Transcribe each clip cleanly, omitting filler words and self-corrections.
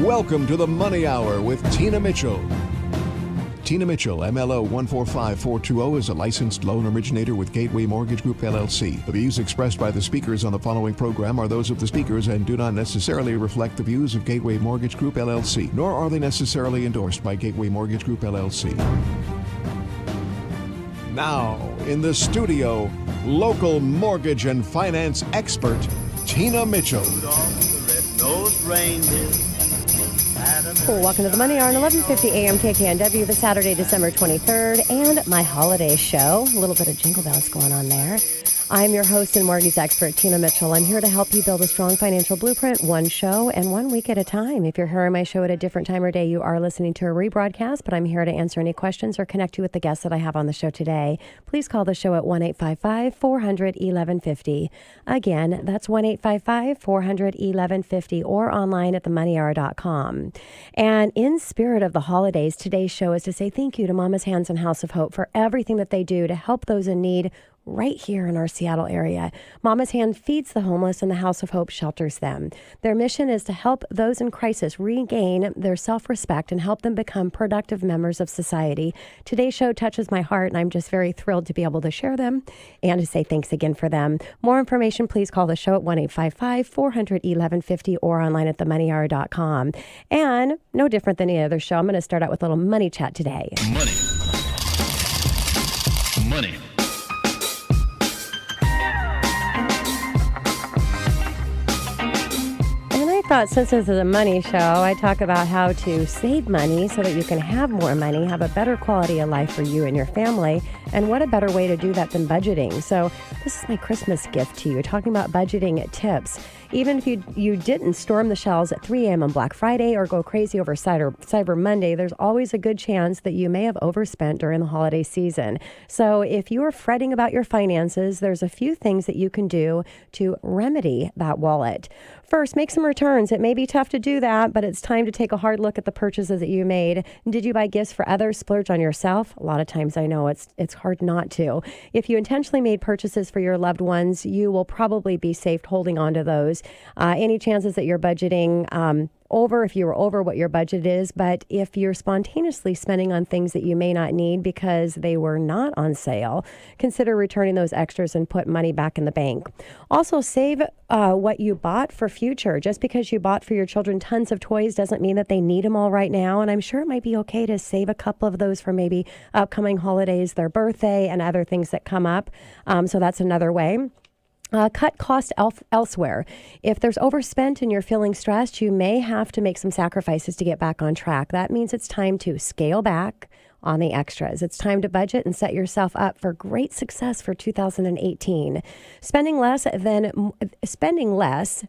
Welcome to the Money Hour with Tina Mitchell. Tina Mitchell, MLO 145420, is a licensed loan originator with Gateway Mortgage Group, LLC. The views expressed by the speakers on the following program are those of the speakers and do not necessarily reflect the views of Gateway Mortgage Group, LLC, nor are they necessarily endorsed by Gateway Mortgage Group, LLC. Now, in the studio, local mortgage and finance expert, Tina Mitchell. Welcome to the Money Hour on 1150 AM KKNW, the Saturday, December 23rd, and my holiday show. A little bit of jingle bells going on there. I'm your host and mortgage expert, Tina Mitchell. I'm here to help you build a strong financial blueprint, one show and 1 week at a time. If you're hearing my show at a different time or day, you are listening to a rebroadcast, but I'm here to answer any questions or connect you with the guests that I have on the show today. Please call the show at 1-855-400-1150. Again, that's 1-855-400-1150 or online at themoneyhour.com. And in spirit of the holidays, today's show is to say thank you to Mama's Hands and House of Hope for everything that they do to help those in need right here in our Seattle area. Mama's Hand feeds the homeless and the House of Hope shelters them. Their mission is to help those in crisis regain their self-respect and help them become productive members of society. Today's show touches my heart, and I'm just very thrilled to be able to share them and to say thanks again for them. More information, please call the show at 1-855-400-1150 or online at themoneyhour.com. And no different than any other show, I'm going to start out with a little money chat today. Money. I thought since this is a money show, I talk about how to save money so that you can have more money, have a better quality of life for you and your family. And what a better way to do that than budgeting. So this is my Christmas gift to you, talking about budgeting tips. Even if you didn't storm the shelves at 3 a.m. on Black Friday or go crazy over Cyber Monday, there's always a good chance that you may have overspent during the holiday season. So if you are fretting about your finances, there's a few things that you can do to remedy that wallet. First, make some returns. It may be tough to do that, but it's time to take a hard look at the purchases that you made. Did you buy gifts for others, splurge on yourself? A lot of times I know it's hard not to. If you intentionally made purchases for your loved ones, you will probably be safe holding on to those. Any chances that you're budgeting if you were over what your budget is, but if you're spontaneously spending on things that you may not need because they were not on sale, consider returning those extras and put money back in the bank. Also, save what you bought for future. Just because you bought for your children tons of toys doesn't mean that they need them all right now, and I'm sure it might be okay to save a couple of those for maybe upcoming holidays, their birthday, and other things that come up. So that's another way. Cut cost elsewhere. If there's overspent and you're feeling stressed, you may have to make some sacrifices to get back on track. That means it's time to scale back on the extras. It's time to budget and set yourself up for great success for 2018. Spending less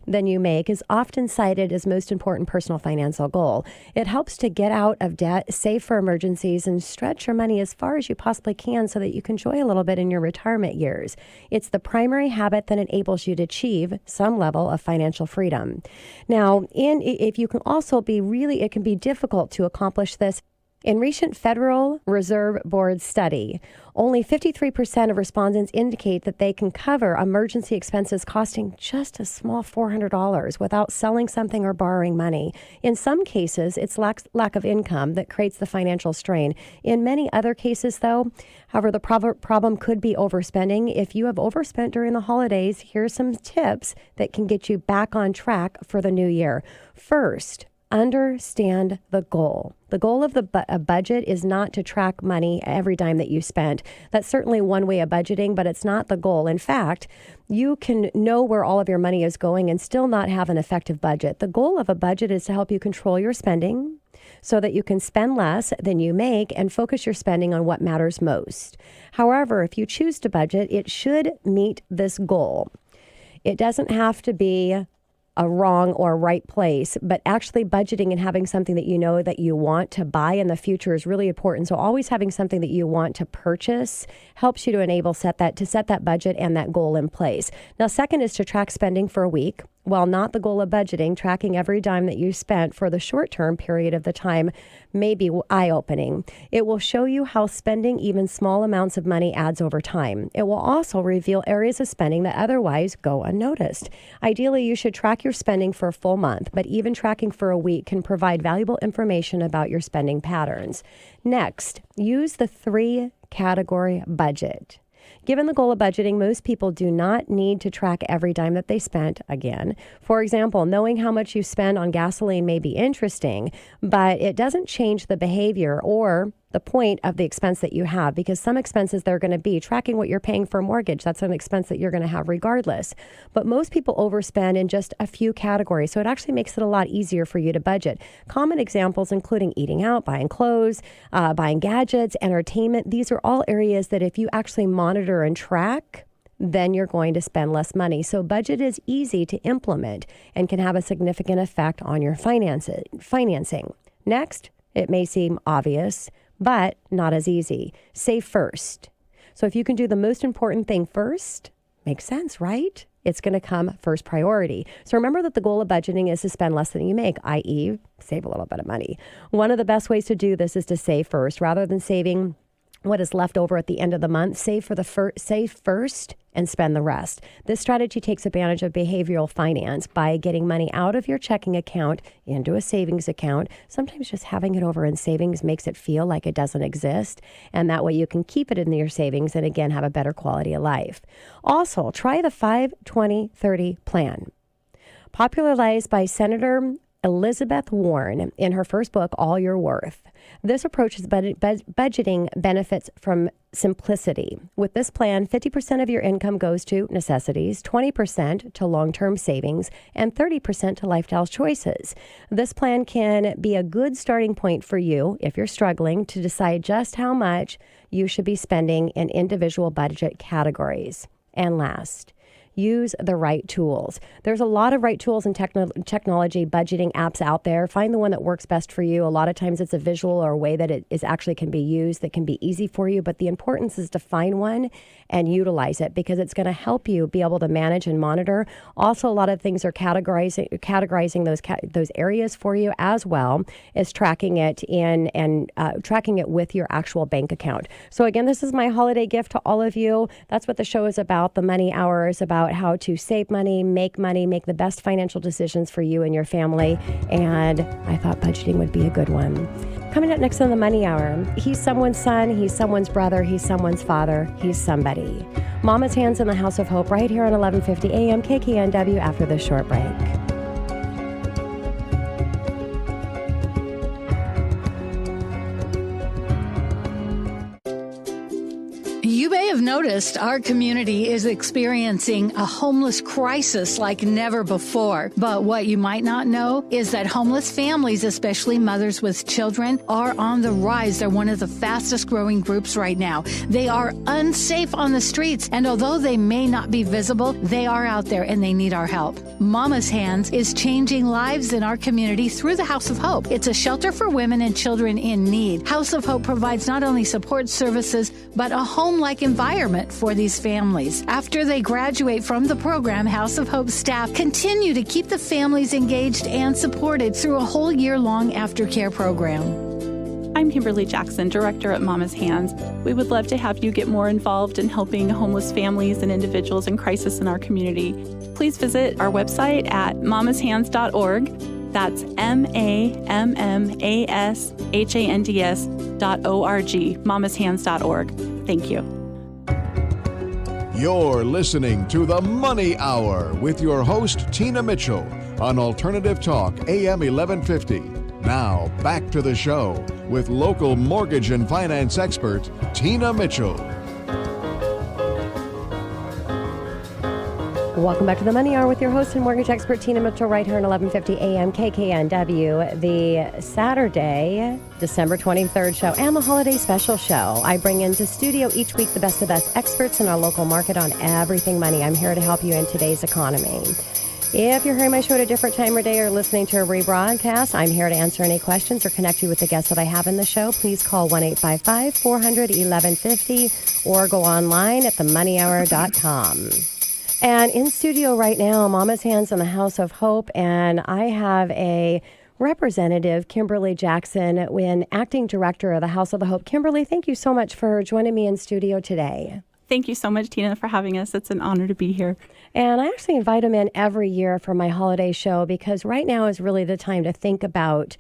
than you make is often cited as most important personal financial goal. It helps to get out of debt, save for emergencies, and stretch your money as far as you possibly can so that you can enjoy a little bit in your retirement years. It's the primary habit that enables you to achieve some level of financial freedom. Now, if you can also it can be difficult to accomplish this. In recent Federal Reserve Board study, only 53% of respondents indicate that they can cover emergency expenses costing just a small $400 without selling something or borrowing money. In some cases, it's lack of income that creates the financial strain. In many other cases, though, however, the problem could be overspending. If you have overspent during the holidays, here's some tips that can get you back on track for the new year. First, understand the goal. The goal of a budget is not to track money every dime that you spent. That's certainly one way of budgeting, but it's not the goal. In fact, you can know where all of your money is going and still not have an effective budget. The goal of a budget is to help you control your spending so that you can spend less than you make and focus your spending on what matters most. However, if you choose to budget, it should meet this goal. It doesn't have to be a wrong or right place, but actually budgeting and having something that you know that you want to buy in the future is really important. So always having something that you want to purchase helps you to set that budget and that goal in place. Now, second is to track spending for a week. while not the goal of budgeting, tracking every dime that you spent for the short-term period of the time may be eye-opening. It will show you how spending even small amounts of money adds over time. It will also reveal areas of spending that otherwise go unnoticed. Ideally, you should track your spending for a full month, but even tracking for a week can provide valuable information about your spending patterns. Next, use the 3-category budget. Given the goal of budgeting, most people do not need to track every dime that they spent again. For example, knowing how much you spend on gasoline may be interesting, but it doesn't change the behavior or the point of the expense that you have, because some expenses they're going to be tracking what you're paying for a mortgage. That's an expense that you're going to have regardless. But most people overspend in just a few categories, so it actually makes it a lot easier for you to budget. Common examples including eating out, buying clothes, buying gadgets, entertainment. These are all areas that if you actually monitor and track, then you're going to spend less money. So budget is easy to implement and can have a significant effect on your financing. Next, it may seem obvious, but not as easy. Save first. So if you can do the most important thing first, makes sense, right? It's going to come first priority. So remember that the goal of budgeting is to spend less than you make, i.e., save a little bit of money. One of the best ways to do this is to save first. Rather than saving what is left over at the end of the month, save first and spend the rest. This strategy takes advantage of behavioral finance by getting money out of your checking account into a savings account. Sometimes just having it over in savings makes it feel like it doesn't exist, and that way you can keep it in your savings and again have a better quality of life. Also, try the 5-20-30 plan, popularized by Senator Elizabeth Warren in her first book, All Your Worth. This approach is budgeting benefits from simplicity. With this plan, 50% of your income goes to necessities, 20% to long-term savings, and 30% to lifestyle choices. This plan can be a good starting point for you if you're struggling to decide just how much you should be spending in individual budget categories. And last, use the right tools. There's a lot of right tools and technology budgeting apps out there. Find the one that works best for you. A lot of times it's a visual or a way that it is actually can be used that can be easy for you. But the importance is to find one and utilize it, because it's going to help you be able to manage and monitor. Also, a lot of things are categorizing those areas for you, as well as tracking it in and tracking it with your actual bank account. So again, this is my holiday gift to all of you. That's what the show is about. The Money Hour is about how to save money, make the best financial decisions for you and your family. And I thought budgeting would be a good one. Coming up next on the Money Hour, he's someone's son, he's someone's brother, he's someone's father, he's somebody. Mama's Hands in the House of Hope right here on 1150 AM KKNW after this short break. You may have noticed our community is experiencing a homeless crisis like never before. But what you might not know is that homeless families, especially mothers with children, are on the rise. They're one of the fastest growing groups right now. They are unsafe on the streets, and although they may not be visible, they are out there and they need our help. Mama's Hands is changing lives in our community through the House of Hope. It's a shelter for women and children in need. House of Hope provides not only support services, but a home-like environment for these families. After they graduate from the program, House of Hope staff continue to keep the families engaged and supported through a whole year-long aftercare program. I'm Kimberly Jackson, Director at Mama's Hands. We would love to have you get more involved in helping homeless families and individuals in crisis in our community. Please visit our website at mamashands.org. That's MAMMASHANDS.org, mamashands.org. Thank you. You're listening to The Money Hour with your host, Tina Mitchell, on Alternative Talk, AM 1150. Now, back to the show with local mortgage and finance expert, Tina Mitchell. Welcome back to the Money Hour with your host and mortgage expert, Tina Mitchell, right here on 1150 AM KKNW, the Saturday, December 23rd show and the holiday special show. I bring into studio each week the best of best experts in our local market on everything money. I'm here to help you in today's economy. If you're hearing my show at a different time of day or listening to a rebroadcast, I'm here to answer any questions or connect you with the guests that I have in the show. Please call 1-855-400-1150 or go online at themoneyhour.com. And in studio right now, Mama's Hands in the House of Hope, and I have a representative, Kimberly Jackson, acting director of the House of the Hope. Kimberly, thank you so much for joining me in studio today. Thank you so much, Tina, for having us. It's an honor to be here. And I actually invite them in every year for my holiday show because right now is really the time to think about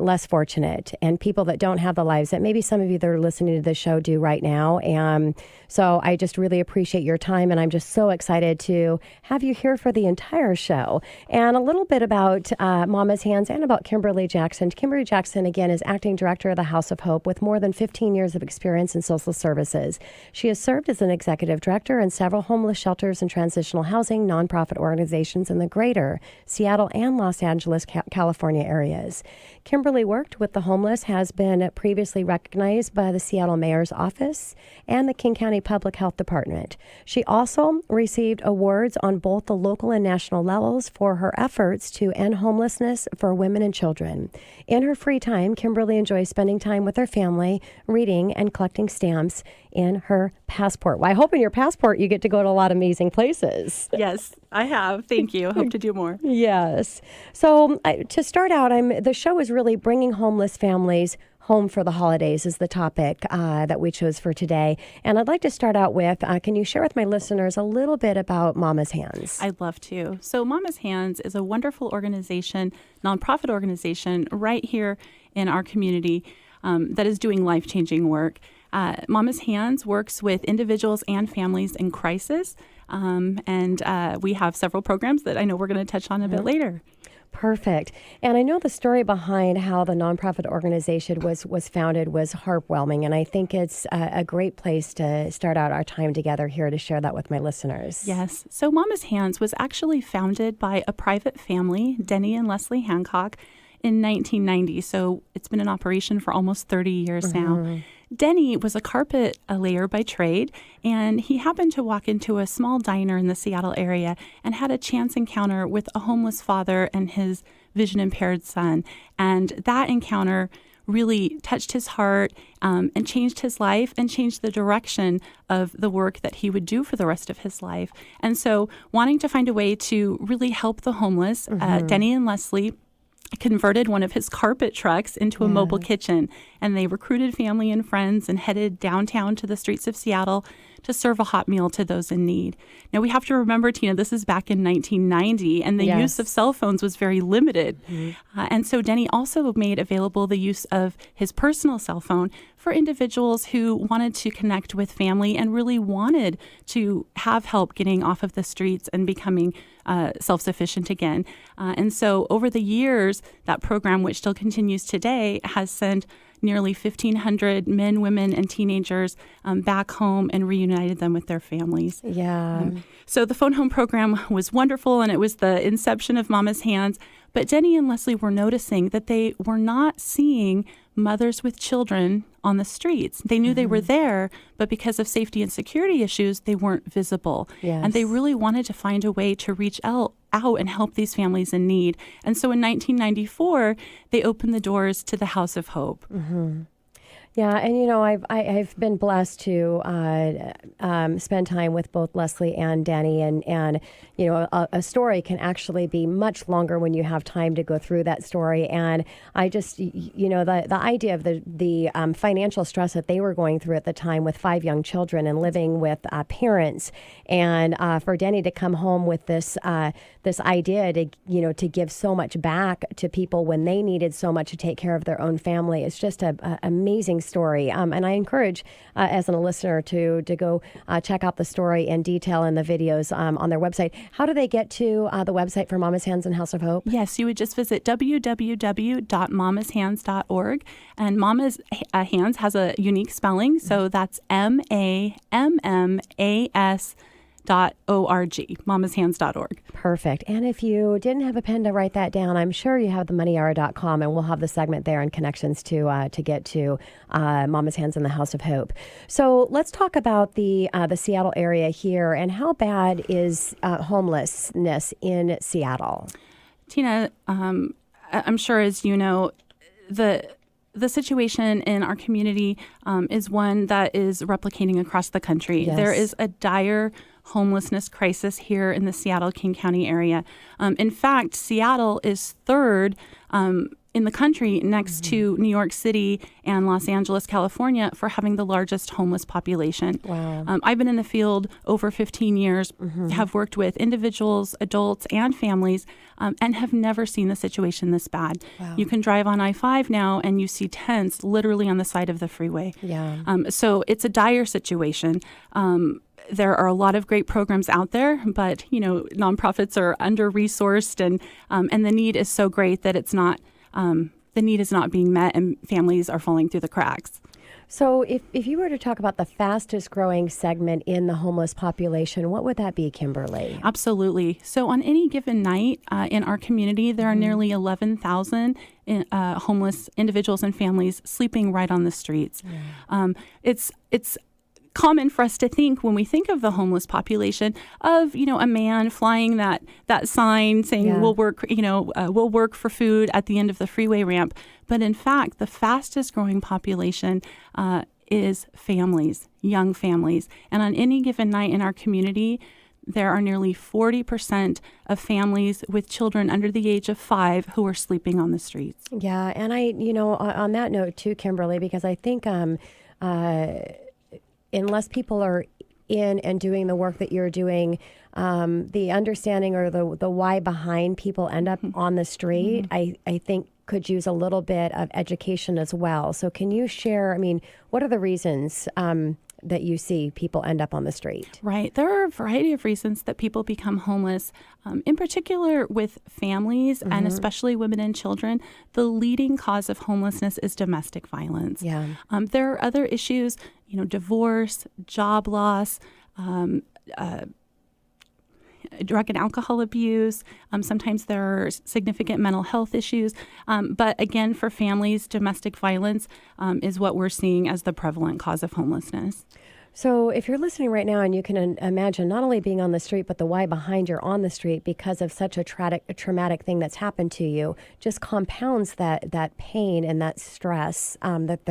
less fortunate and people that don't have the lives that maybe some of you that are listening to this show do right now. And so I just really appreciate your time, and I'm just so excited to have you here for the entire show. And a little bit about Mama's Hands and about Kimberly Jackson. Kimberly Jackson, again, is acting director of the House of Hope with more than 15 years of experience in social services. She has served as an executive director in several homeless shelters and transitional housing nonprofit organizations in the greater Seattle and Los Angeles, California areas. Kimberly worked with the homeless, has been previously recognized by the Seattle Mayor's Office and the King County Public Health Department. She also received awards on both the local and national levels for her efforts to end homelessness for women and children. In her free time, Kimberly enjoys spending time with her family, reading, and collecting stamps in her passport. Well, I hope in your passport you get to go to a lot of amazing places. Yes, I have. Thank you. Hope to do more. Yes. So to start out, the show is really bringing homeless families home for the holidays is the topic that we chose for today. And I'd like to start out with, can you share with my listeners a little bit about Mama's Hands? I'd love to. So Mama's Hands is a wonderful organization, nonprofit organization right here in our community that is doing life-changing work. Mama's Hands works with individuals and families in crisis, and we have several programs that I know we're going to touch on a bit later. Perfect. And I know the story behind how the nonprofit organization was founded was heartwarming, and I think it's a great place to start out our time together here to share that with my listeners. Yes. So Mama's Hands was actually founded by a private family, Denny and Leslie Hancock, in 1990. So it's been in operation for almost 30 years now. Denny was a carpet layer by trade, and he happened to walk into a small diner in the Seattle area and had a chance encounter with a homeless father and his vision-impaired son. And that encounter really touched his heart and changed his life and changed the direction of the work that he would do for the rest of his life. And so wanting to find a way to really help the homeless, Denny and Leslie converted one of his carpet trucks into a mobile kitchen, and they recruited family and friends and headed downtown to the streets of Seattle to serve a hot meal to those in need. Now, we have to remember, Tina, this is back in 1990, and the use of cell phones was very limited. And so Denny also made available the use of his personal cell phone for individuals who wanted to connect with family and really wanted to have help getting off of the streets and becoming self-sufficient again. And so over the years, that program, which still continues today, has sent nearly 1,500 men, women, and teenagers back home and reunited them with their families. Yeah. So the Phone Home program was wonderful, and it was the inception of Mama's Hands. But Denny and Leslie were noticing that they were not seeing mothers with children on the streets. They knew they were there, but because of safety and security issues, they weren't visible. Yes. And they really wanted to find a way to reach out and help these families in need. And so in 1994, they opened the doors to the House of Hope. Yeah, and I've been blessed to spend time with both Leslie and Danny, and a story can actually be much longer when you have time to go through that story. And I just the idea of the financial stress that they were going through at the time with 5 young children and living with parents, and for Danny to come home with this idea to give so much back to people when they needed so much to take care of their own family. It's just an amazing story. And I encourage, as a listener, to go check out the story in detail in the videos on their website. How do they get to the website for Mama's Hands and House of Hope? Yes, you would just visit www.mamashands.org. And Mama's Hands has a unique spelling, so that's MAMMAS.org, mamashands.org. Perfect. And if you didn't have a pen to write that down, I'm sure you have the moneyhour.com, and we'll have the segment there and connections to get to Mama's Hands in the House of Hope. So let's talk about the Seattle area here, and how bad is homelessness in Seattle? Tina, I'm sure, as you know, the situation in our community is one that is replicating across the country. Yes. There is a dire homelessness crisis here in the Seattle-King County area. In fact, Seattle is third in the country next to New York City and Los Angeles, California, for having the largest homeless population. Wow. I've been in the field over 15 years, have worked with individuals, adults, and families, and have never seen the situation this bad. Wow. You can drive on I-5 now and you see tents literally on the side of the freeway. Yeah. So it's a dire situation. There are a lot of great programs out there, but nonprofits are under-resourced, and the need is so great that it's not. The need is not being met, and families are falling through the cracks. So if you were to talk about the fastest growing segment in the homeless population, what would that be, Kimberly? Absolutely. So on any given night in our community, there are nearly 11,000 homeless individuals and families sleeping right on the streets. It's common for us to think, when we think of the homeless population, of a man flying that sign saying we'll work for food at the end of the freeway ramp. But in fact, the fastest growing population is families, young families. And on any given night in our community, there are nearly 40% of families with children under the age of 5 who are sleeping on the streets. Yeah, and on that note too, Kimberly, because I think unless people are in and doing the work that you're doing, the understanding or the why behind people end up on the street, I think could use a little bit of education as well. So can you share, what are the reasons that you see people end up on the street? Right. There are a variety of reasons that people become homeless, in particular with families and especially women and children. The leading cause of homelessness is domestic violence. Yeah. There are other issues, divorce, job loss, drug and alcohol abuse. Sometimes there are significant mental health issues. But again, for families, domestic violence is what we're seeing as the prevalent cause of homelessness. So if you're listening right now and you can imagine not only being on the street, but the why behind you're on the street because of such a traumatic thing that's happened to you, just compounds that pain and that stress that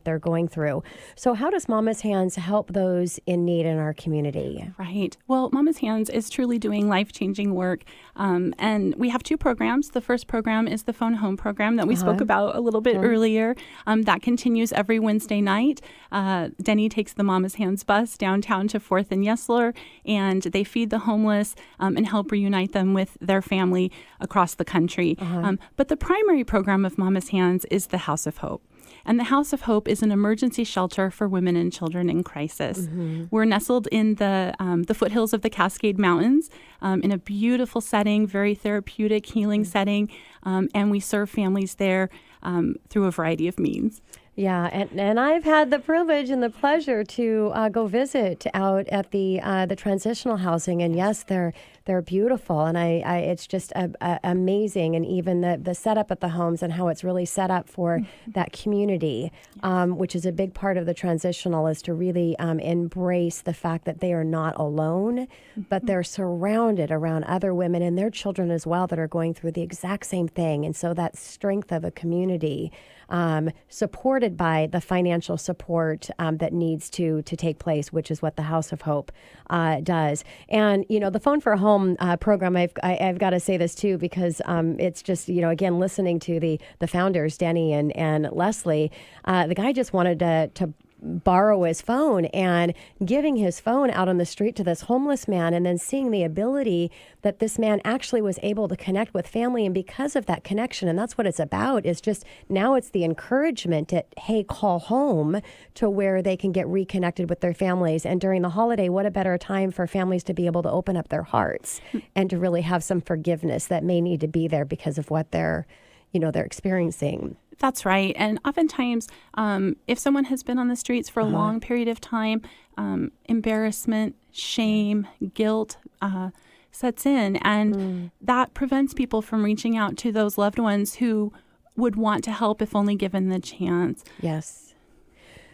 they're going through. So how does Mama's Hands help those in need in our community? Right. Well, Mama's Hands is truly doing life-changing work. And we have 2 programs. The first program is the Phone Home program that we spoke about a little bit earlier. That continues every Wednesday night. Denny takes the Mama's Hands bus downtown to 4th and Yesler, and they feed the homeless and help reunite them with their family across the country. But the primary program of Mama's Hands is the House of Hope. And the House of Hope is an emergency shelter for women and children in crisis. We're nestled in the foothills of the Cascade Mountains in a beautiful setting, very therapeutic, healing setting, and we serve families there through a variety of means. Yeah, and I've had the privilege and the pleasure to go visit out at the transitional housing, and yes, they're beautiful, and I it's just amazing, and even the setup at the homes and how it's really set up for that community, which is a big part of the transitional, is to really embrace the fact that they are not alone, but they're surrounded around other women and their children as well that are going through the exact same thing, and so that strength of a community. Supported by the financial support that needs to take place, which is what the House of Hope does. And, the Phone for Home program, I've got to say this too, because it's just, again, listening to the founders, Denny and Leslie, the guy just wanted to borrow his phone, and giving his phone out on the street to this homeless man, and then seeing the ability that this man actually was able to connect with family. And because of that connection, and that's what it's about, is just now it's the encouragement that, hey, call home, to where they can get reconnected with their families. And during the holiday, what a better time for families to be able to open up their hearts and to really have some forgiveness that may need to be there because of what they're experiencing. That's right. And oftentimes, if someone has been on the streets for a long period of time, embarrassment, shame, guilt sets in. And that prevents people from reaching out to those loved ones who would want to help if only given the chance. Yes.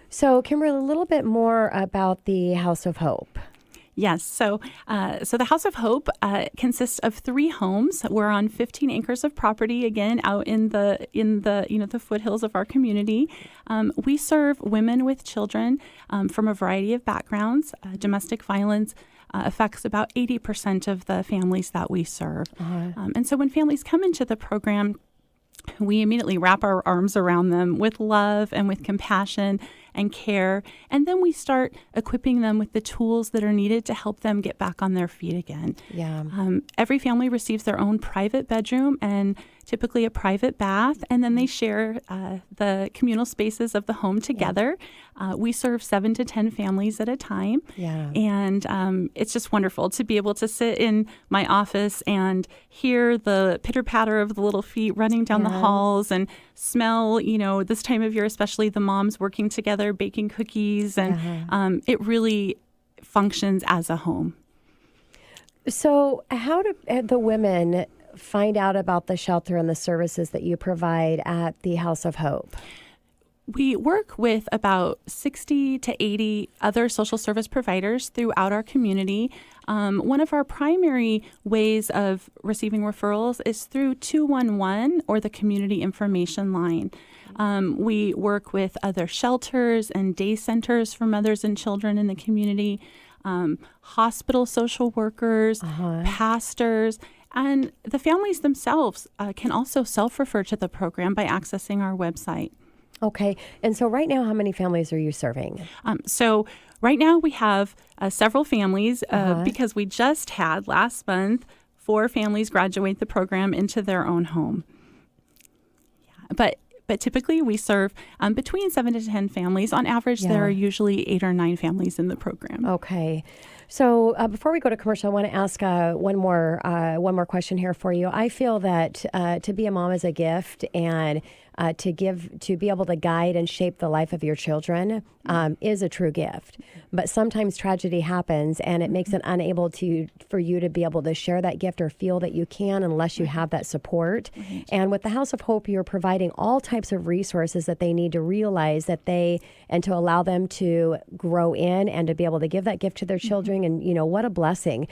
So, Kimberly, a little bit more about the House of Hope. Yes. So the House of Hope consists of 3 homes. We're on 15 acres of property, again, out in the foothills of our community. We serve women with children from a variety of backgrounds, domestic violence, affects about 80% of the families that we serve. And so when families come into the program, we immediately wrap our arms around them with love and with compassion and care. And then we start equipping them with the tools that are needed to help them get back on their feet again. Yeah. Every family receives their own private bedroom and typically a private bath, and then they share the communal spaces of the home together. We serve 7 to 10 families at a time. Yeah. And it's just wonderful to be able to sit in my office and hear the pitter-patter of the little feet running down the halls and smell, this time of year, especially the moms working together, baking cookies. And it really functions as a home. So how do the women find out about the shelter and the services that you provide at the House of Hope? We work with about 60 to 80 other social service providers throughout our community. One of our primary ways of receiving referrals is through 211 or the community information line. We work with other shelters and day centers for mothers and children in the community, hospital social workers, pastors, and the families themselves can also self-refer to the program by accessing our website. Okay. And so right now, how many families are you serving? So right now we have several families because we just had last month 4 families graduate the program into their own home. But typically we serve between 7 to 10 families. On average, there are usually 8 or 9 families in the program. Okay. So before we go to commercial, I want to ask one more question here for you. I feel that to be a mom is a gift, and to be able to guide and shape the life of your children is a true gift. But sometimes tragedy happens, and it makes it unable for you to be able to share that gift or feel that you can unless you have that support. Right. And with the House of Hope, you're providing all types of resources that they need to realize and to allow them to grow in and to be able to give that gift to their children. And, what a blessing.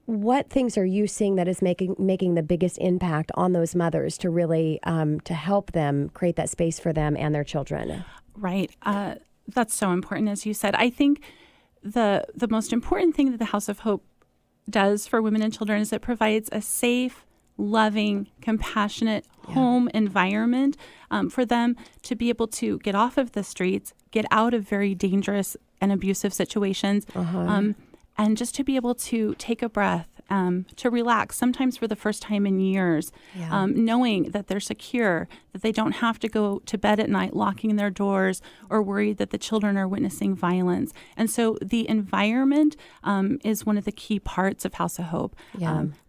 What things are you seeing that is making the biggest impact on those mothers to really to help them create that space for them and their children? Right. That's so important, as you said. I think the most important thing that the House of Hope does for women and children is it provides a safe, loving, compassionate home environment for them to be able to get off of the streets, get out of very dangerous and abusive situations, and just to be able to take a breath, to relax, sometimes for the first time in years, knowing that they're secure, that they don't have to go to bed at night locking their doors or worried that the children are witnessing violence. And so the environment is one of the key parts of House of Hope.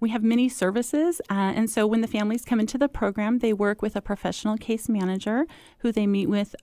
We have many services, and so when the families come into the program, they work with a professional case manager who they meet with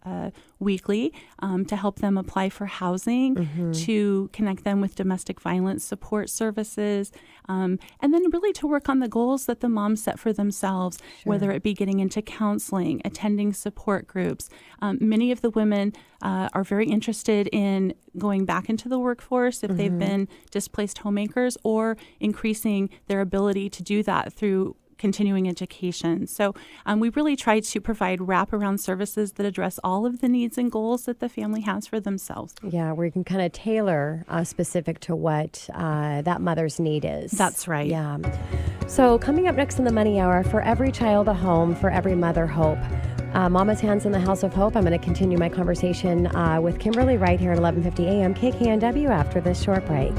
weekly to help them apply for housing, to connect them with domestic violence support services, and then really to work on the goals that the moms set for themselves, whether it be getting into counseling, attending support groups. Many of the women are very interested in going back into the workforce if they've been displaced homemakers, or increasing their ability to do that through continuing education. So we really try to provide wraparound services that address all of the needs and goals that the family has for themselves. Yeah, where you can kind of tailor specific to what that mother's need is. That's right. Yeah. So coming up next in the Money Hour, for every child a home, for every mother hope. Mama's Hands in the House of Hope. I'm going to continue my conversation with Kimberly right here at 11:50 a.m. KKNW after this short break.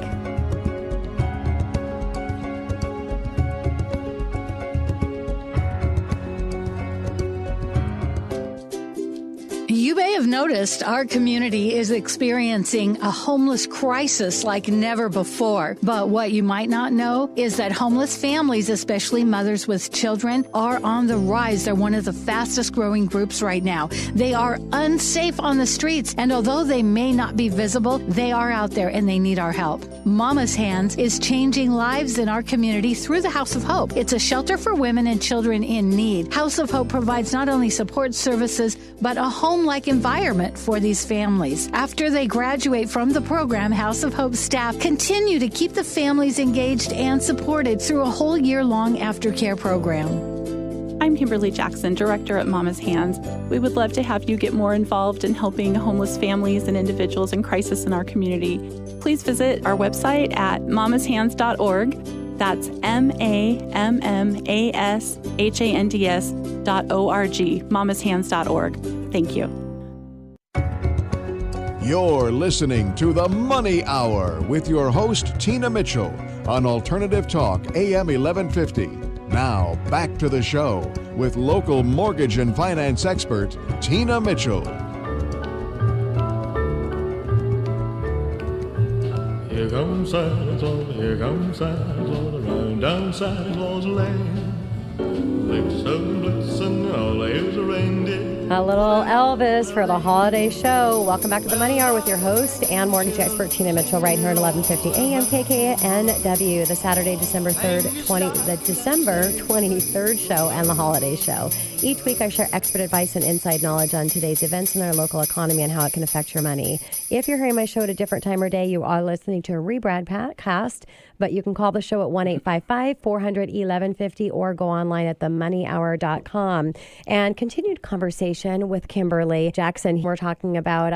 You may have noticed our community is experiencing a homeless crisis like never before. But what you might not know is that homeless families, especially mothers with children, are on the rise. They're one of the fastest growing groups right now. They are unsafe on the streets, and although they may not be visible, they are out there and they need our help. Mama's Hands is changing lives in our community through the House of Hope. It's a shelter for women and children in need. House of Hope provides not only support services, but a home-like environment for these families. After they graduate from the program, House of Hope staff continue to keep the families engaged and supported through a whole year-long aftercare program. I'm Kimberly Jackson, Director at Mama's Hands. We would love to have you get more involved in helping homeless families and individuals in crisis in our community. Please visit our website at mamashands.org. That's MAMMASHANDS.org, mamashands.org. Thank you. You're listening to The Money Hour with your host, Tina Mitchell, on Alternative Talk, AM 1150. Now, back to the show with local mortgage and finance expert, Tina Mitchell. Here comes Santa Claus, here comes Santa Claus, around down Santa Claus Lane. Blitzen, blitzen, all there's a reindeer. A little Elvis for the holiday show. Welcome back to the Money Hour with your host and mortgage expert Tina Mitchell, right here at 1150 AM KKNW, the Saturday, December 23rd show and the holiday show. Each week I share expert advice and inside knowledge on today's events in our local economy and how it can affect your money. If you're hearing my show at a different time or day, you are listening to a rebroadcast, but you can call the show at 1-855-400-1150 or go online at themoneyhour.com. And continued conversation with Kimberly Jackson. We're talking about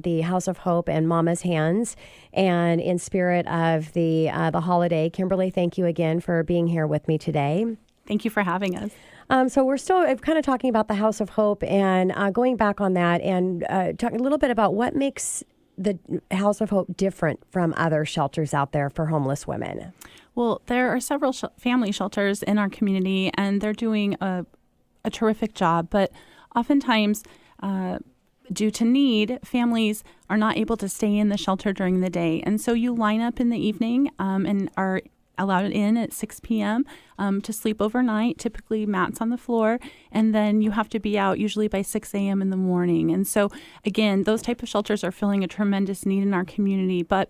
the House of Hope and Mama's Hands. And in spirit of the holiday, Kimberly, thank you again for being here with me today. Thank you for having us. So we're still kind of talking about the House of Hope and going back on that and talking a little bit about what makes the House of Hope different from other shelters out there for homeless women. Well, there are several family shelters in our community, and they're doing a terrific job. But oftentimes, due to need, families are not able to stay in the shelter during the day. And so you line up in the evening and are allowed in at 6 p.m. To sleep overnight, typically mats on the floor, and then you have to be out usually by 6 a.m. in the morning. And so, again, those type of shelters are filling a tremendous need in our community. But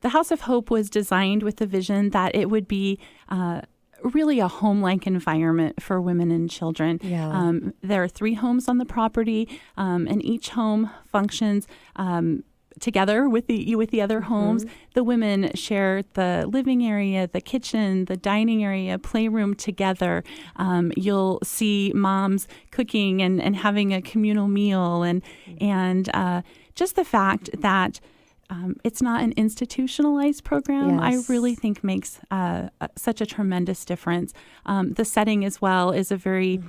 the House of Hope was designed with the vision that it would be really a home-like environment for women and children. Yeah. There are 3 homes on the property, and each home functions together with the other homes. The women share the living area, the kitchen, the dining area, playroom together. You'll see moms cooking and having a communal meal, and just the fact that it's not an institutionalized program, Yes. I really think makes such a tremendous difference. The setting as well is a very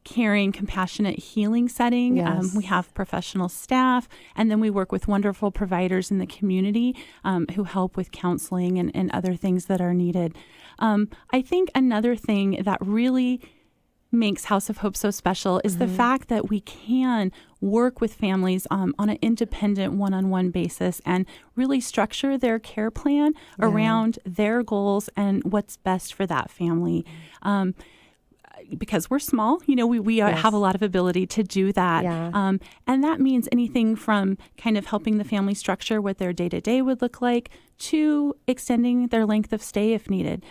caring, compassionate, healing setting. Yes. We have professional staff, and then we work with wonderful providers in the community who help with counseling and other things that are needed. I think another thing that really makes House of Hope so special is the fact that we can work with families on an independent one-on-one basis and really structure their care plan around their goals and what's best for that family. Because we're small, we have a lot of ability to do that. Yeah. And that means anything from kind of helping the family structure what their day-to-day would look like to extending their length of stay if needed.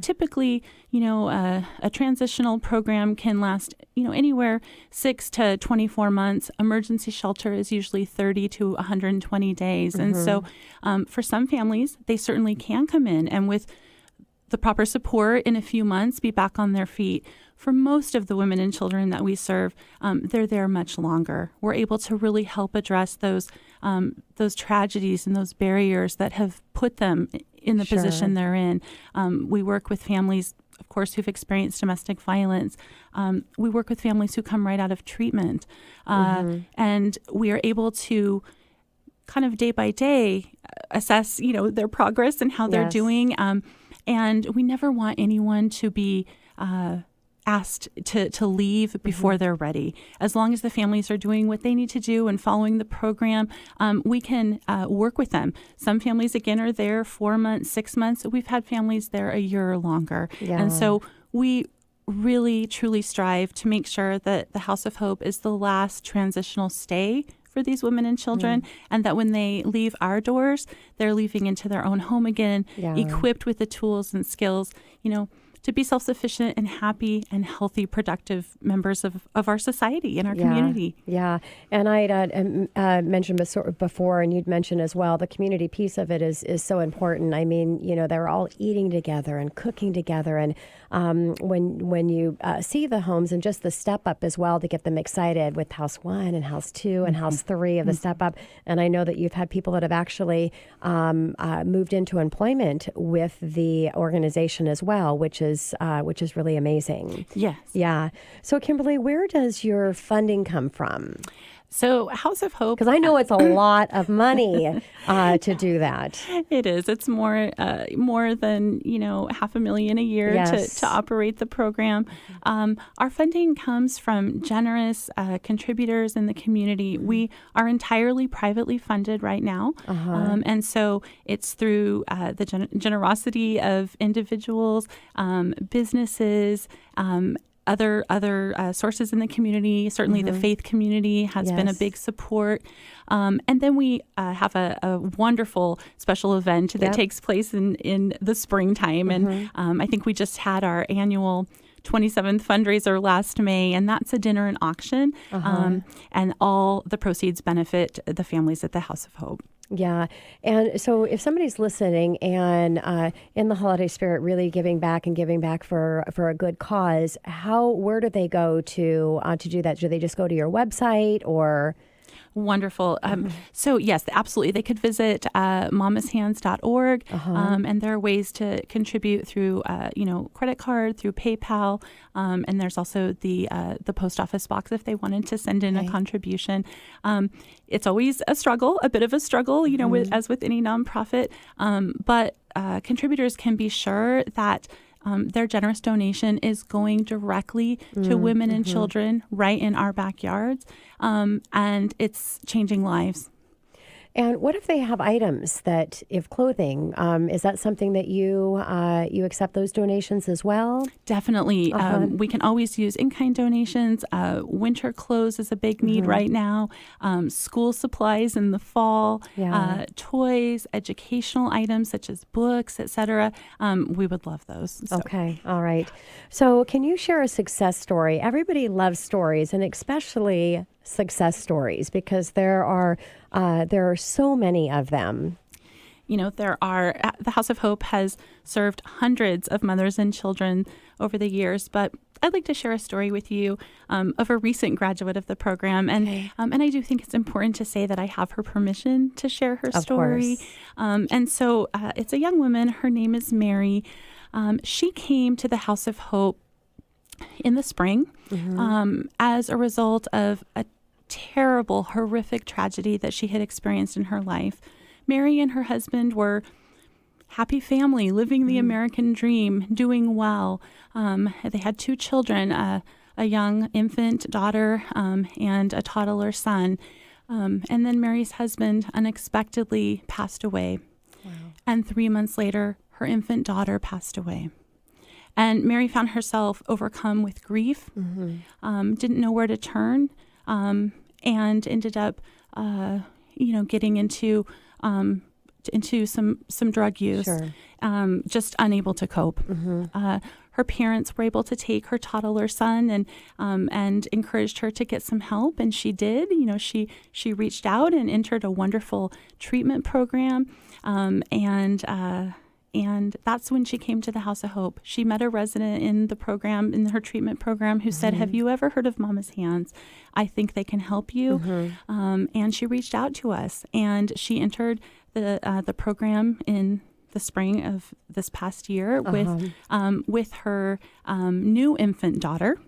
Typically, a transitional program can last, anywhere 6 to 24 months. Emergency shelter is usually 30 to 120 days. And so for some families, they certainly can come in and with the proper support in a few months be back on their feet. For most of the women and children that we serve, they're there much longer. We're able to really help address those tragedies and those barriers that have put them in the position they're in. We work with families, of course, who've experienced domestic violence. We work with families who come right out of treatment. And we are able to kind of day by day assess, their progress and how they're doing. And we never want anyone to be asked to leave before they're ready. As long as the families are doing what they need to do and following the program, we can work with them. Some families, again, are there 4 months, 6 months. We've had families there a year or longer. Yeah. And so we really, truly strive to make sure that the House of Hope is the last transitional stay for these women and children, and that when they leave our doors, they're leaving into their own home again, equipped with the tools and skills. to be self-sufficient and happy and healthy, productive members of our society and our community. Yeah. And I mentioned before, and you'd mentioned as well, the community piece of it is so important. I mean, they're all eating together and cooking together. And when you see the homes and just the step up as well to get them excited with house 1 and house 2 and house 3 of the step up. And I know that you've had people that have actually moved into employment with the organization as well, which is really amazing. Yes. Yeah. So Kimberly, where does your funding come from? So House of Hope, because I know it's a lot of money to do that. It is. It's more than $500,000 a year to operate the program. Our funding comes from generous contributors in the community. We are entirely privately funded right now, and so it's through the generosity of individuals, businesses. Other sources in the community, certainly the faith community has been a big support. And then we have a wonderful special event that takes place in the springtime. And I think we just had our annual 27th fundraiser last May, and that's a dinner and auction. And all the proceeds benefit the families at the House of Hope. Yeah. And so if somebody's listening and in the holiday spirit, really giving back for a good cause, where do they go to do that? Do they just go to your website or? Wonderful. So yes, absolutely. They could visit mamashands.org, and there are ways to contribute through, credit card, through PayPal, and there's also the post office box if they wanted to send in a contribution. It's always a bit of a struggle, as with any nonprofit, but contributors can be sure that their generous donation is going directly to women and children right in our backyards, and it's changing lives. And what if they have items if clothing, is that something that you accept those donations as well? Definitely. We can always use in-kind donations. Winter clothes is a big need right now. School supplies in the fall, toys, educational items such as books, etc. We would love those. So. Okay. All right. So can you share a success story? Everybody loves stories, and especially success stories, because there are so many of them. The House of Hope has served hundreds of mothers and children over the years, but I'd like to share a story with you of a recent graduate of the program. And I do think it's important to say that I have her permission to share her story. And so it's a young woman. Her name is Mary. She came to the House of Hope in the spring as a result of a terrible, horrific tragedy that she had experienced in her life. Mary and her husband were happy family, living the American dream, doing well. They had 2 children, a young infant daughter and a toddler son. And then Mary's husband unexpectedly passed away. Wow. And 3 months later, her infant daughter passed away. And Mary found herself overcome with grief, didn't know where to turn, and ended up, getting into some drug use, just unable to cope. Her parents were able to take her toddler son and encouraged her to get some help, and she did. She reached out and entered a wonderful treatment program, and that's when she came to the House of Hope. She met a resident in her treatment program, who said, "Have you ever heard of Mama's Hands? I think they can help you." And she reached out to us, and she entered the program in the spring of this past year with her new infant daughter.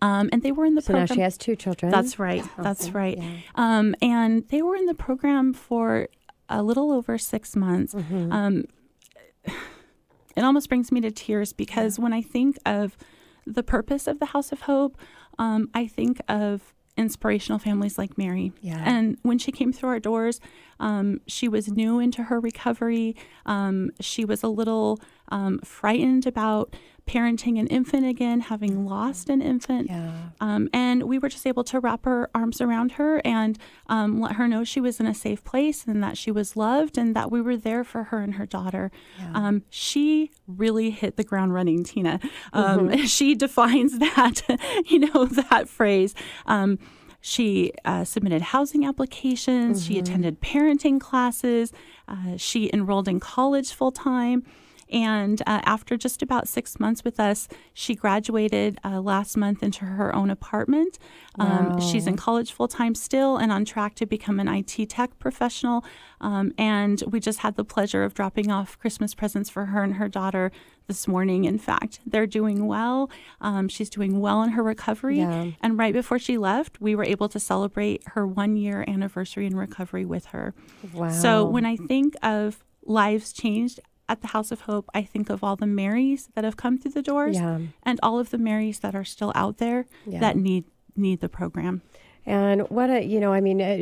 And they were in the program. So now she has 2 children. That's right. Okay. That's right. Yeah. And they were in the program for a little over 6 months. It almost brings me to tears, because when I think of the purpose of the House of Hope, I think of inspirational families like Mary. Yeah. And when she came through our doors, she was new into her recovery. She was a little frightened about parenting an infant again, having lost an infant. And we were just able to wrap our arms around her and let her know she was in a safe place and that she was loved and that we were there for her and her daughter. She really hit the ground running, Tina. She defines that, that phrase. She submitted housing applications. She attended parenting classes. She enrolled in college full time. And after just about 6 months with us, she graduated last month into her own apartment. She's in college full-time still and on track to become an IT tech professional. And we just had the pleasure of dropping off Christmas presents for her and her daughter this morning. In fact, they're doing well. She's doing well in her recovery. And right before she left, we were able to celebrate her 1-year anniversary in recovery with her. So when I think of lives changed at the House of Hope, I think of all the Marys that have come through the doors and all of the Marys that are still out there that need the program. And what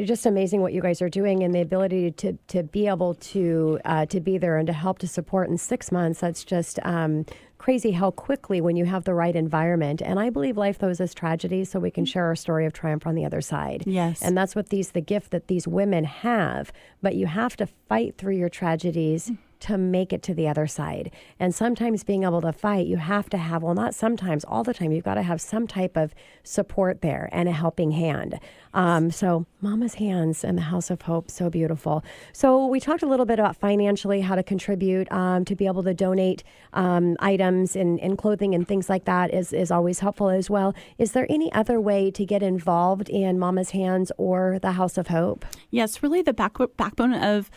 just amazing what you guys are doing and the ability to be able to be there and to help to support in 6 months. That's just crazy how quickly when you have the right environment. And I believe life throws us tragedies so we can share our story of triumph on the other side. Yes. And that's what the gift that these women have. But you have to fight through your tragedies to make it to the other side. And sometimes being able to fight, you have to have, well, not sometimes, all the time, you've got to have some type of support there and a helping hand. So Mama's Hands and the House of Hope, so beautiful. So we talked a little bit about financially how to contribute to be able to donate items and clothing and things like that is always helpful as well. Is there any other way to get involved in Mama's Hands or the House of Hope? Yes, really the backbone of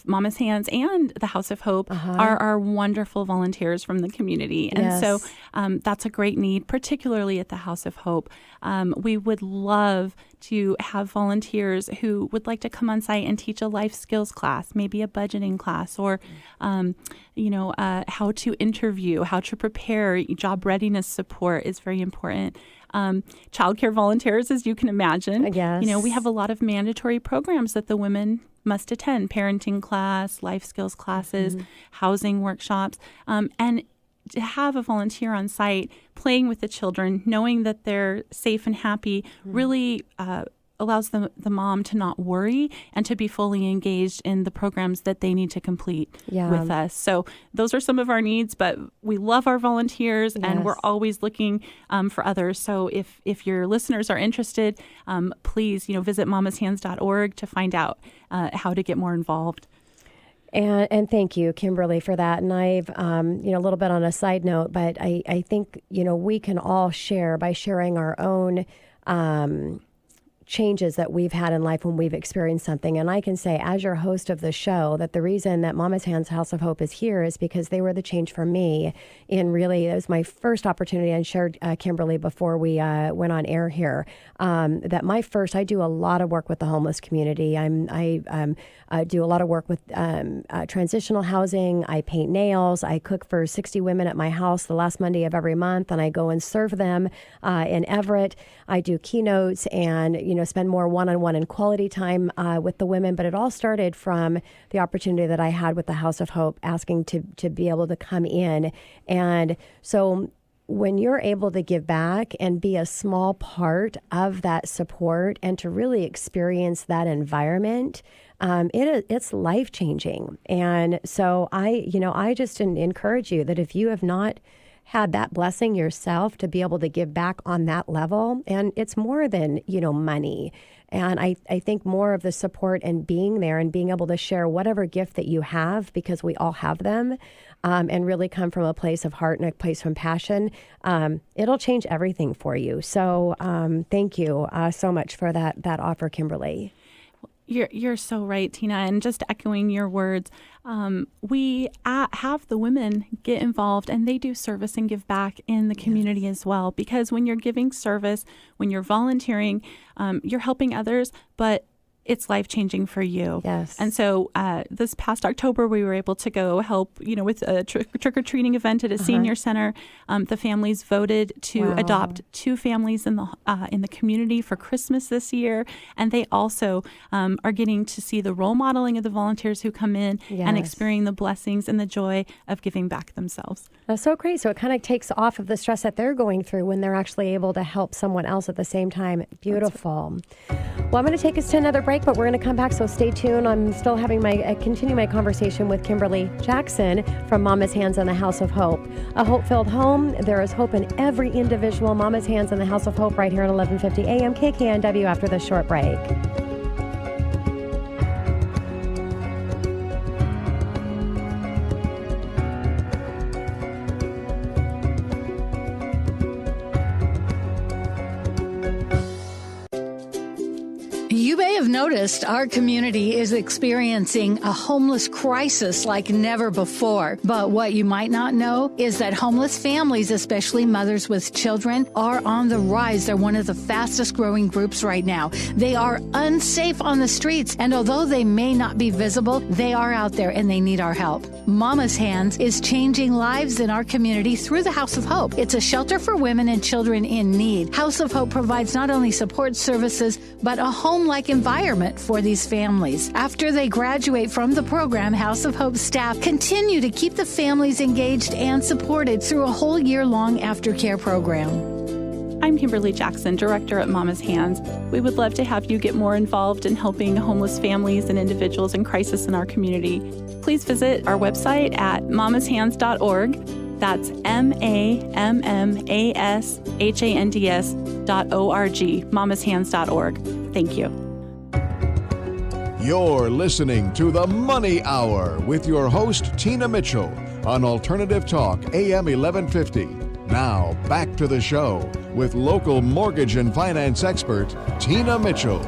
Mama's Hands and the House of Hope are our wonderful volunteers from the community. And so that's a great need, particularly at the House of Hope. We would love to have volunteers who would like to come on site and teach a life skills class, maybe a budgeting class, or, how to interview, how to prepare. Job readiness support is very important. Childcare volunteers, as you can imagine. Yes. We have a lot of mandatory programs that the women must attend: parenting class, life skills classes, housing workshops, and to have a volunteer on site playing with the children, knowing that they're safe and happy, really allows the mom to not worry and to be fully engaged in the programs that they need to complete with us. So those are some of our needs, but we love our volunteers and we're always looking for others. So if your listeners are interested, please, visit mamashands.org to find out how to get more involved. And thank you, Kimberly, for that. And I've, a little bit on a side note, but I think, we can all share by sharing our own changes that we've had in life when we've experienced something. And I can say, as your host of the show, that the reason that Mama's Hands House of Hope is here is because they were the change for me. And really, it was my first opportunity. I shared, Kimberly, before we went on air here, that I do a lot of work with the homeless community. I do a lot of work with transitional housing. I paint nails. I cook for 60 women at my house the last Monday of every month, and I go and serve them in Everett. I do keynotes and, spend more one-on-one and quality time with the women. But it all started from the opportunity that I had with the House of Hope, asking to be able to come in. And so when you're able to give back and be a small part of that support and to really experience that environment, it's life-changing. And so I just encourage you that if you have not had that blessing yourself to be able to give back on that level, and it's more than, money. And I think more of the support and being there and being able to share whatever gift that you have, because we all have them, and really come from a place of heart and a place from passion, it'll change everything for you. So thank you so much for that offer, Kimberly. You're so right, Tina. And just echoing your words, we have the women get involved, and they do service and give back in the community as well. Because when you're giving service, when you're volunteering, you're helping others, but it's life-changing for you. Yes. And so this past October, we were able to go help, with a trick-or-treating event at a senior center. The families voted to adopt 2 families in the community for Christmas this year. And they also are getting to see the role modeling of the volunteers who come in and experiencing the blessings and the joy of giving back themselves. That's so great. So it kind of takes off of the stress that they're going through when they're actually able to help someone else at the same time. Beautiful. Well, I'm going to take us to another break, but we're going to come back, so stay tuned. I'm still having continue my conversation with Kimberly Jackson from Mama's Hands and the House of Hope. A hope-filled home. There is hope in every individual. Mama's Hands and the House of Hope right here at 1150 AM KKNW after this short break. You may have noticed our community is experiencing a homeless crisis like never before. But what you might not know is that homeless families, especially mothers with children, are on the rise. They're one of the fastest growing groups right now. They are unsafe on the streets, and although they may not be visible, they are out there and they need our help. Mama's Hands is changing lives in our community through the House of Hope. It's a shelter for women and children in need. House of Hope provides not only support services, but a home-like environment for these families. After they graduate from the program, House of Hope staff continue to keep the families engaged and supported through a whole year-long aftercare program. I'm Kimberly Jackson, Director at Mama's Hands. We would love to have you get more involved in helping homeless families and individuals in crisis in our community. Please visit our website at mamashands.org. That's MAMMASHANDS.org, mamashands.org. Thank you. You're listening to The Money Hour with your host, Tina Mitchell, on Alternative Talk, AM 1150. Now, back to the show with local mortgage and finance expert, Tina Mitchell.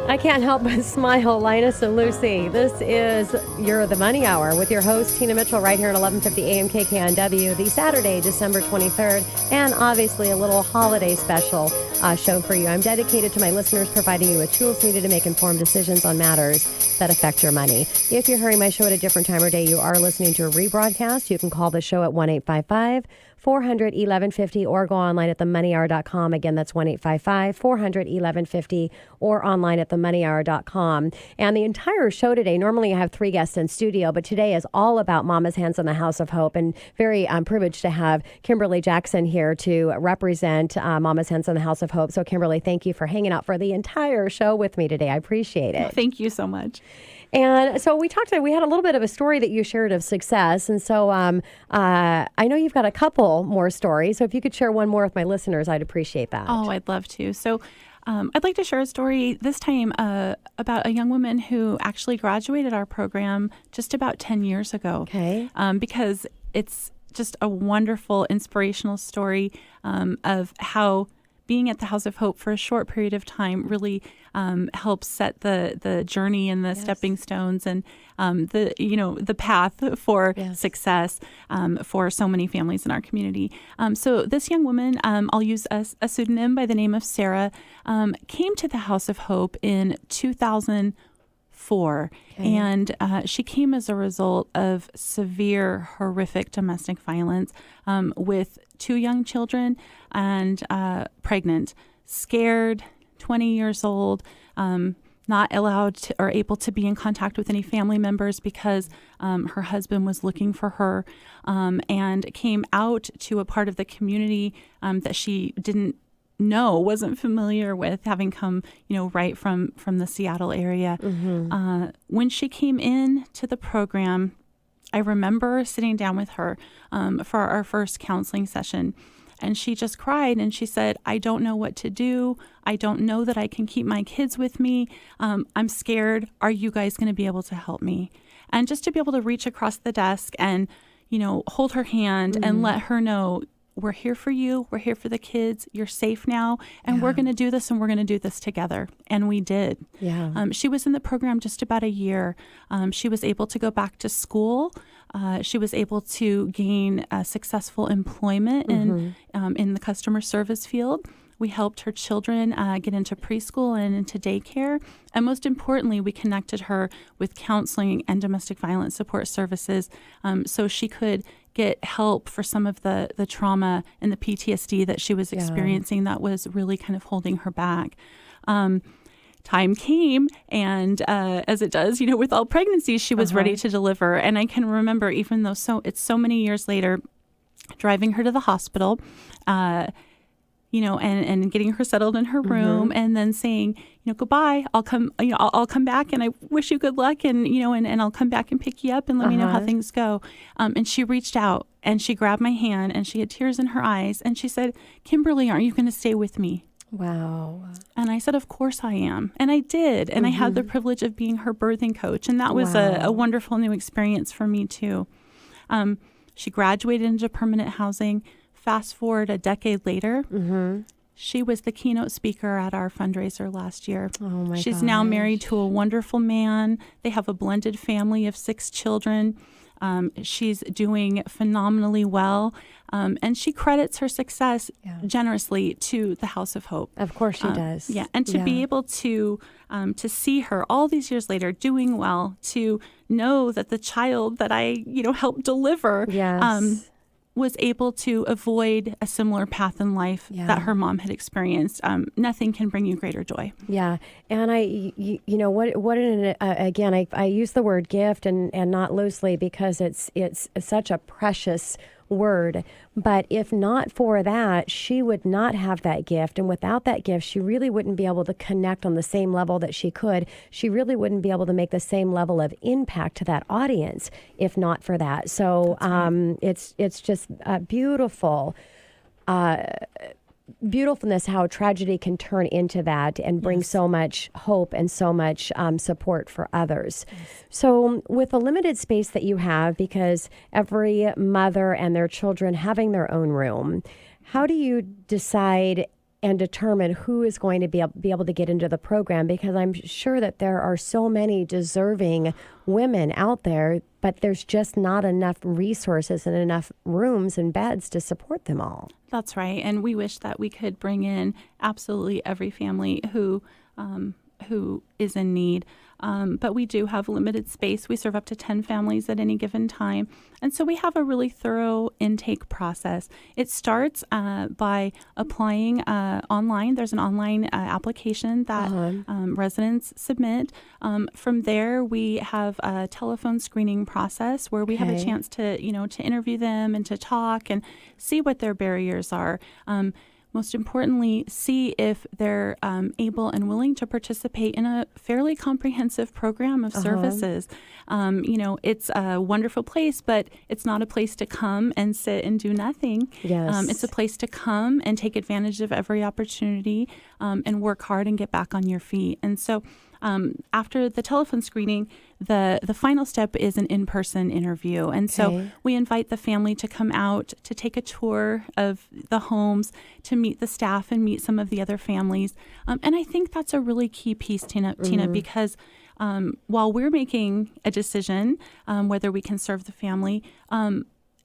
I can't help but smile, Linus and Lucy. This is The Money Hour with your host, Tina Mitchell, right here at 1150 AM KKNW, the Saturday, December 23rd, and obviously a little holiday special show for you. I'm dedicated to my listeners, providing you with tools needed to make informed decisions on matters that affect your money. If you're hearing my show at a different time or day, you are listening to a rebroadcast. You can call the show at 1-855-400-1150 or go online at themoneyhour.com. Again, that's 1-855-400-1150 or online at themoneyhour.com. And the entire show today, normally I have 3 guests in studio, but today is all about Mama's Hands and the House of Hope. And very privileged to have Kimberly Jackson here to represent Mama's Hands and the House of Hope. So Kimberly, thank you for hanging out for the entire show with me today. I appreciate it. Thank you so much. And so we had a little bit of a story that you shared of success. And so I know you've got a couple more stories. So if you could share one more with my listeners, I'd appreciate that. Oh, I'd love to. So I'd like to share a story this time about a young woman who actually graduated our program just about 10 years ago. Okay. Because it's just a wonderful, inspirational story of how being at the House of Hope for a short period of time really helps set the journey and the stepping stones and the path for success for so many families in our community. So this young woman, I'll use a pseudonym by the name of Sarah, came to the House of Hope in 2004. Okay. And she came as a result of severe, horrific domestic violence with 2 young children and pregnant, scared, 20 years old, not allowed to, or able to be in contact with any family members because her husband was looking for her, and came out to a part of the community that she didn't know, wasn't familiar with, having come, right from the Seattle area. Mm-hmm. When she came in to the program, I remember sitting down with her for our first counseling session, and she just cried and she said, "I don't know what to do. I don't know that I can keep my kids with me. I'm scared. Are you guys going to be able to help me?" And just to be able to reach across the desk and, hold her hand and let her know, we're here for you. We're here for the kids. You're safe now. And we're going to do this, and we're going to do this together. And we did. Yeah. She was in the program just about a year. She was able to go back to school She was able to gain successful employment in the customer service field. We helped her children get into preschool and into daycare. And most importantly, we connected her with counseling and domestic violence support services so she could get help for some of the trauma and the PTSD that she was experiencing that was really kind of holding her back. Time came, and as it does, with all pregnancies, she was ready to deliver. And I can remember, even though it's so many years later, driving her to the hospital, and getting her settled in her room, and then saying, goodbye. I'll come. I'll come back, and I wish you good luck, and and I'll come back and pick you up and let me know how things go. And she reached out and she grabbed my hand, and she had tears in her eyes, and she said, "Kimberly, aren't you going to stay with me?" Wow. And I said, "Of course I am." And I did. And I had the privilege of being her birthing coach. And that was a wonderful new experience for me, too. She graduated into permanent housing. Fast forward a decade later, she was the keynote speaker at our fundraiser last year. Oh, my She's now married to a wonderful man. They have a blended family of 6 children. She's doing phenomenally well. And she credits her success generously to the House of Hope. Of course she does. Yeah, and to be able to see her all these years later doing well, to know that the child that I, helped deliver was able to avoid a similar path in life that her mom had experienced. Nothing can bring you greater joy. Yeah. And I use the word gift and not loosely because it's such a precious word. But if not for that, she would not have that gift. And without that gift, she really wouldn't be able to connect on the same level that she could. She really wouldn't be able to make the same level of impact to that audience if not for that. So it's just beautiful. Beautifulness how tragedy can turn into that and bring so much hope and so much support for others. So with the limited space that you have, because every mother and their children having their own room, how do you decide and determine who is going to be able to get into the program? Because I'm sure that there are so many deserving women out there, but there's just not enough resources and enough rooms and beds to support them all. That's right. And we wish that we could bring in absolutely every family who is in need. But we do have limited space. We serve up to 10 families at any given time. And so we have a really thorough intake process. It starts by applying online. There's an online application that residents submit. From there, we have a telephone screening process where we have a chance to interview them and to talk and see what their barriers are. Most importantly, see if they're able and willing to participate in a fairly comprehensive program of services. It's a wonderful place, but it's not a place to come and sit and do nothing. Yes. It's a place to come and take advantage of every opportunity and work hard and get back on your feet. And so after the telephone screening, the final step is an in-person interview. And so we invite the family to come out to take a tour of the homes, to meet the staff and meet some of the other families. And I think that's a really key piece, Tina, because while we're making a decision whether we can serve the family,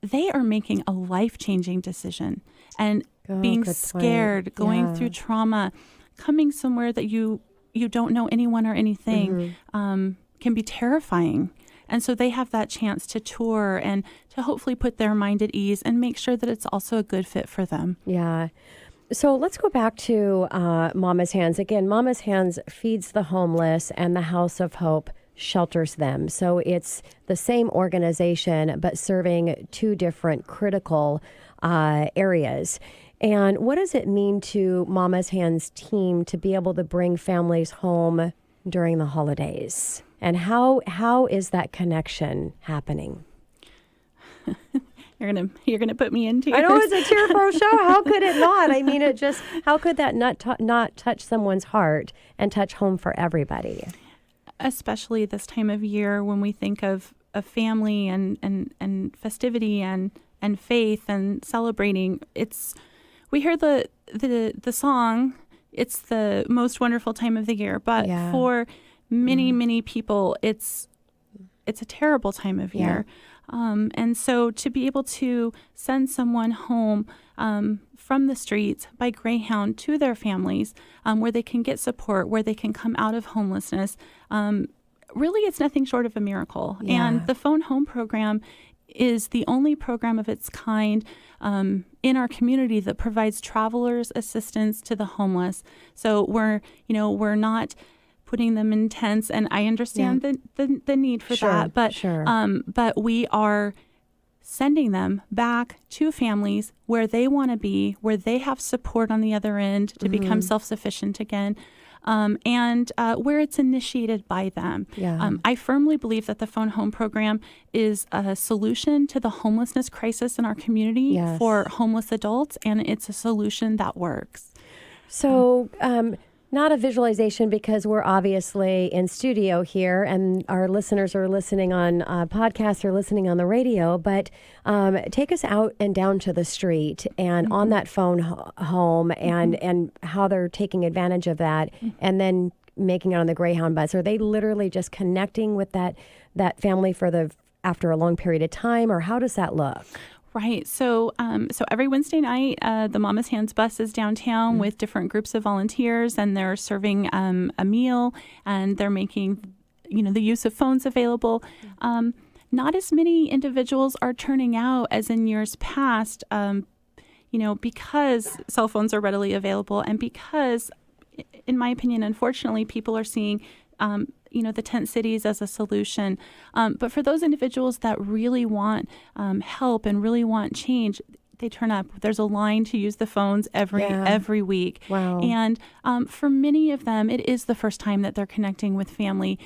they are making a life-changing decision. And being scared, going through trauma, coming somewhere that you don't know anyone or anything can be terrifying. And so they have that chance to tour and to hopefully put their mind at ease and make sure that it's also a good fit for them. Yeah. So let's go back to Mama's Hands. Again, Mama's Hands feeds the homeless and the House of Hope shelters them. So it's the same organization, but serving 2 different critical areas. And what does it mean to Mama's Hands team to be able to bring families home during the holidays? And how is that connection happening? You're gonna put me in tears. I know it's a tearful show. How could it not? I mean, how could that not touch someone's heart and touch home for everybody? Especially this time of year when we think of family and festivity and faith and celebrating. We hear the song. It's the most wonderful time of the year, but for many people, it's it's a terrible time of year. And so to be able to send someone home from the streets by Greyhound to their families, where they can get support, where they can come out of homelessness, really it's nothing short of a miracle. Yeah. And the Phone Home program is the only program of its kind in our community that provides travelers assistance to the homeless. So we're not putting them in tents, and I understand the need for that, but we are sending them back to families where they want to be, where they have support on the other end to become self-sufficient again. And where it's initiated by them. Yeah. I firmly believe that the Phone Home program is a solution to the homelessness crisis in our community for homeless adults, and it's a solution that works. So, not a visualization because we're obviously in studio here and our listeners are listening on podcasts or listening on the radio, but take us out and down to the street and on that phone home and how they're taking advantage of that and then making it on the Greyhound bus. Are they literally just connecting with that family after a long period of time, or how does that look? Right. So every Wednesday night, the Mama's Hands bus is downtown with different groups of volunteers, and they're serving a meal, and they're making, the use of phones available. Not as many individuals are turning out as in years past, because cell phones are readily available, and because, in my opinion, unfortunately, people are seeing the tent cities as a solution. But for those individuals that really want help and really want change, they turn up. There's a line to use the phones every week. Wow. And for many of them, it is the first time that they're connecting with family.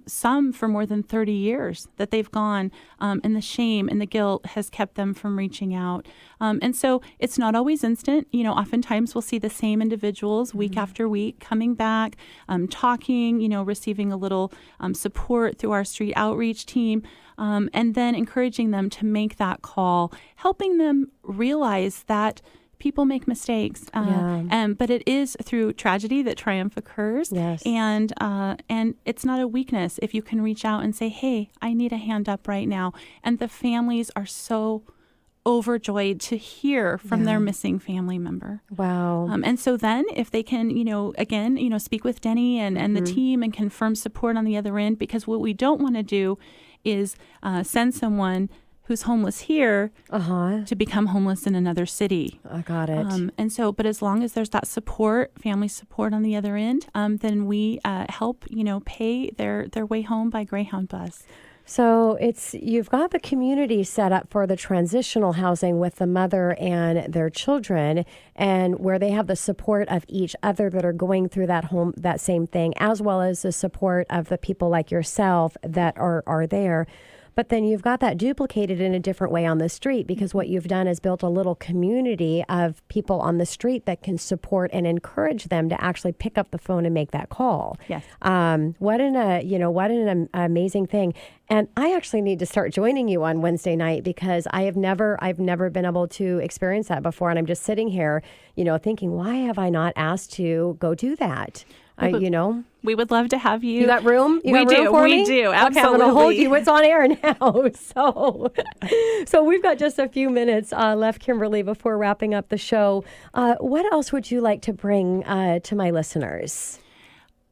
Some for more than 30 years that they've gone, and the shame and the guilt has kept them from reaching out. And so it's not always instant. Oftentimes we'll see the same individuals week after week coming back, talking, receiving a little support through our street outreach team. And then encouraging them to make that call, helping them realize that people make mistakes, but it is through tragedy that triumph occurs. Yes. And it's not a weakness if you can reach out and say, hey, I need a hand up right now. And the families are so overjoyed to hear from their missing family member. Wow. And so then if they can, again, speak with Denny and the team and confirm support on the other end, because what we don't want to do is send someone who's homeless here to become homeless in another city. I got it. And so, but as long as there's that support, family support on the other end, then we help, pay their way home by Greyhound bus. So you've got the community set up for the transitional housing with the mother and their children, and where they have the support of each other that are going through that same thing, as well as the support of the people like yourself that are there. But then you've got that duplicated in a different way on the street, because what you've done is built a little community of people on the street that can support and encourage them to actually pick up the phone and make that call. Yes. What an amazing thing. And I actually need to start joining you on Wednesday night, because I've never been able to experience that before. And I'm just sitting here, thinking, why have I not asked to go do that? We would love to have you. You got room? We do. Absolutely. Okay, I'm going to hold you. It's on air now. So we've got just a few minutes left, Kimberly, before wrapping up the show. What else would you like to bring to my listeners?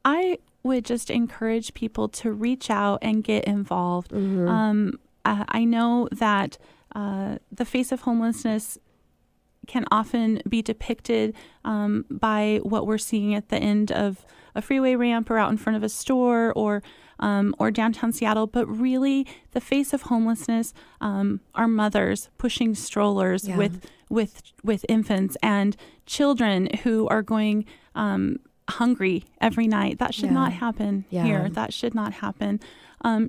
I would just encourage people to reach out and get involved. I know that the face of homelessness can often be depicted by what we're seeing at the end of a freeway ramp or out in front of a store or downtown Seattle. But really, the face of homelessness are mothers pushing strollers with infants, and children who are going hungry every night. That should not happen here. That should not happen.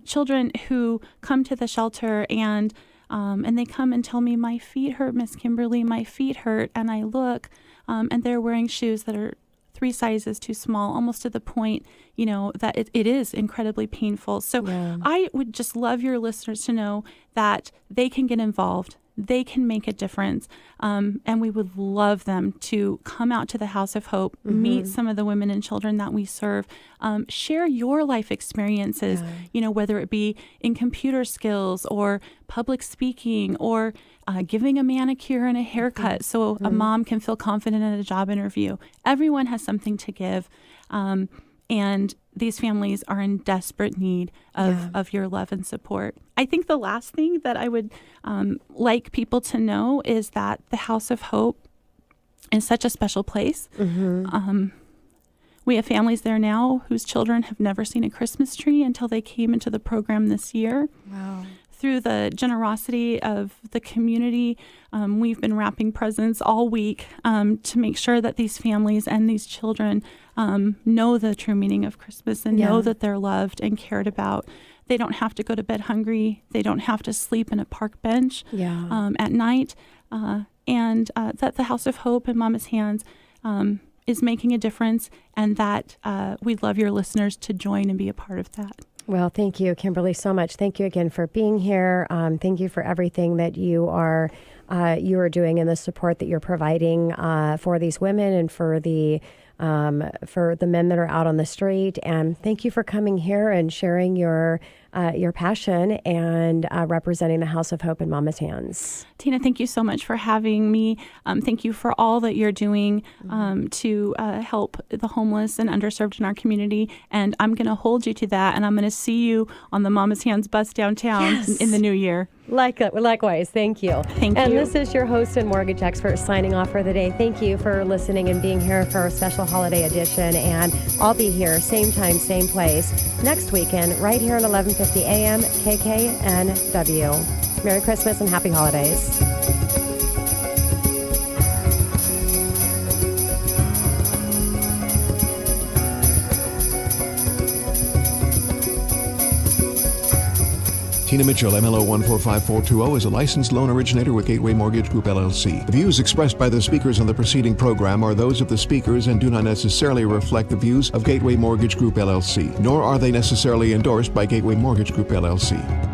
Children who come to the shelter and they come and tell me, my feet hurt, Miss Kimberly, my feet hurt. And I look, and they're wearing shoes that are 3 sizes too small, almost to the point, that it is incredibly painful. So I would just love your listeners to know that they can get involved. they can make a difference. And we would love them to come out to the House of Hope, meet some of the women and children that we serve, share your life experiences, whether it be in computer skills or public speaking or giving a manicure and a haircut so a mom can feel confident in a job interview. Everyone has something to give. And these families are in desperate need of your love and support. I think the last thing that I would like people to know is that the House of Hope is such a special place. We have families there now whose children have never seen a Christmas tree until they came into the program this year. Wow. Through the generosity of the community, we've been wrapping presents all week to make sure that these families and these children know the true meaning of Christmas and know that they're loved and cared about. They don't have to go to bed hungry. They don't have to sleep in a park bench at night. And that the House of Hope and Mama's Hands is making a difference, and that we'd love your listeners to join and be a part of that. Well, thank you, Kimberly, so much. Thank you again for being here. Thank you for everything that you are doing and the support that you're providing for these women and for the men that are out on the street. And thank you for coming here and sharing your passion and representing the House of Hope in Mama's Hands. Tina, thank you so much for having me. Thank you for all that you're doing to help the homeless and underserved in our community. And I'm going to hold you to that. And I'm going to see you on the Mama's Hands bus downtown in the new year. Likewise. Thank you. Thank you. And this is your host and mortgage expert signing off for the day. Thank you for listening and being here for our special holiday edition. And I'll be here, same time, same place, next weekend, right here at 11:50 a.m. KKNW. Merry Christmas and Happy Holidays. Tina Mitchell, MLO 145420, is a licensed loan originator with Gateway Mortgage Group, LLC. The views expressed by the speakers on the preceding program are those of the speakers and do not necessarily reflect the views of Gateway Mortgage Group, LLC, nor are they necessarily endorsed by Gateway Mortgage Group, LLC.